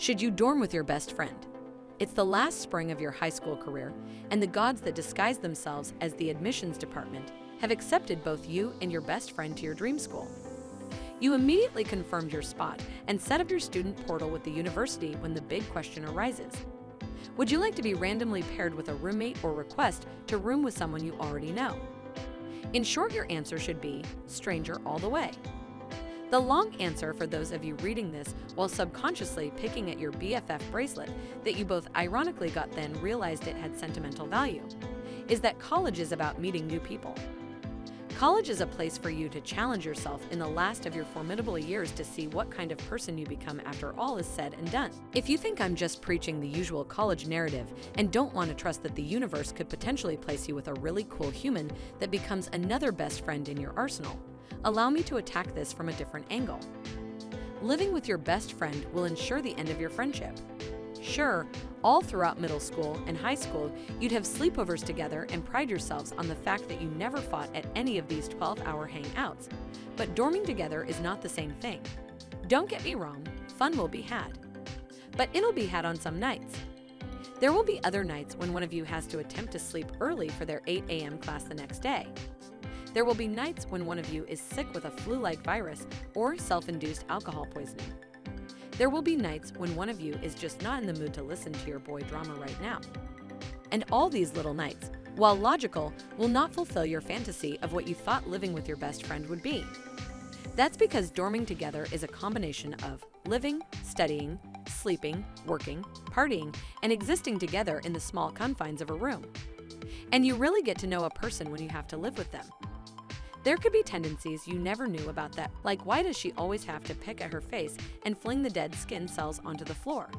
Should you dorm with your best friend? It's the last spring of your high school career, and the gods that disguise themselves as the admissions department have accepted both you and your best friend to your dream school. You immediately confirmed your spot and set up your student portal with the university when the big question arises. Would you like to be randomly paired with a roommate or request to room with someone you already know? In short, your answer should be stranger all the way. The long answer for those of you reading this while subconsciously picking at your BFF bracelet that you both ironically got then realized it had sentimental value is that college is about meeting new people. College is a place for you to challenge yourself in the last of your formidable years to see what kind of person you become after all is said and done. If you think I'm just preaching the usual college narrative and don't want to trust that the universe could potentially place you with a really cool human that becomes another best friend in your arsenal, allow me to attack this from a different angle. Living with your best friend will ensure the end of your friendship. Sure, all throughout middle school and high school, you'd have sleepovers together and pride yourselves on the fact that you never fought at any of these 12-hour hangouts. But dorming together is not the same thing. Don't get me wrong, fun will be had. But it'll be had on some nights. There will be other nights when one of you has to attempt to sleep early for their 8 a.m. class the next day. There will be nights when one of you is sick with a flu-like virus or self-induced alcohol poisoning. There will be nights when one of you is just not in the mood to listen to your boy drama right now. And all these little nights, while logical, will not fulfill your fantasy of what you thought living with your best friend would be. That's because dorming together is a combination of living, studying, sleeping, working, partying, and existing together in the small confines of a room. And you really get to know a person when you have to live with them. There could be tendencies you never knew about that, like why does she always have to pick at her face and fling the dead skin cells onto the floor?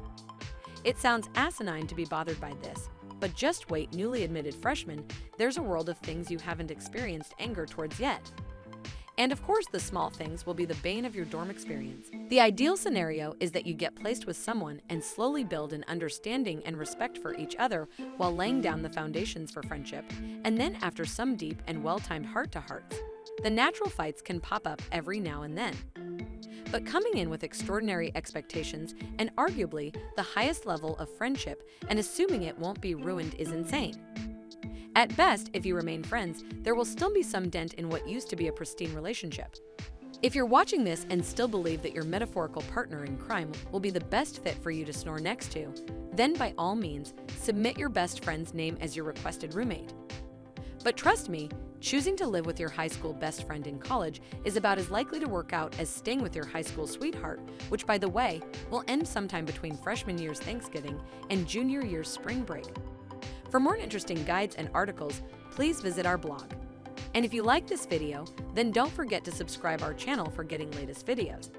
It sounds asinine to be bothered by this, but just wait, newly admitted freshmen, there's a world of things you haven't experienced anger towards yet. And of course, the small things will be the bane of your dorm experience. The ideal scenario is that you get placed with someone and slowly build an understanding and respect for each other while laying down the foundations for friendship, and then after some deep and well-timed heart-to-hearts, the natural fights can pop up every now and then. But coming in with extraordinary expectations and arguably the highest level of friendship and assuming it won't be ruined is insane. At best, if you remain friends, there will still be some dent in what used to be a pristine relationship. If you're watching this and still believe that your metaphorical partner in crime will be the best fit for you to snore next to, then by all means, submit your best friend's name as your requested roommate. But trust me, choosing to live with your high school best friend in college is about as likely to work out as staying with your high school sweetheart, which, by the way, will end sometime between freshman year's Thanksgiving and junior year's spring break. For more interesting guides and articles, please visit our blog. And if you like this video, then don't forget to subscribe our channel for getting latest videos.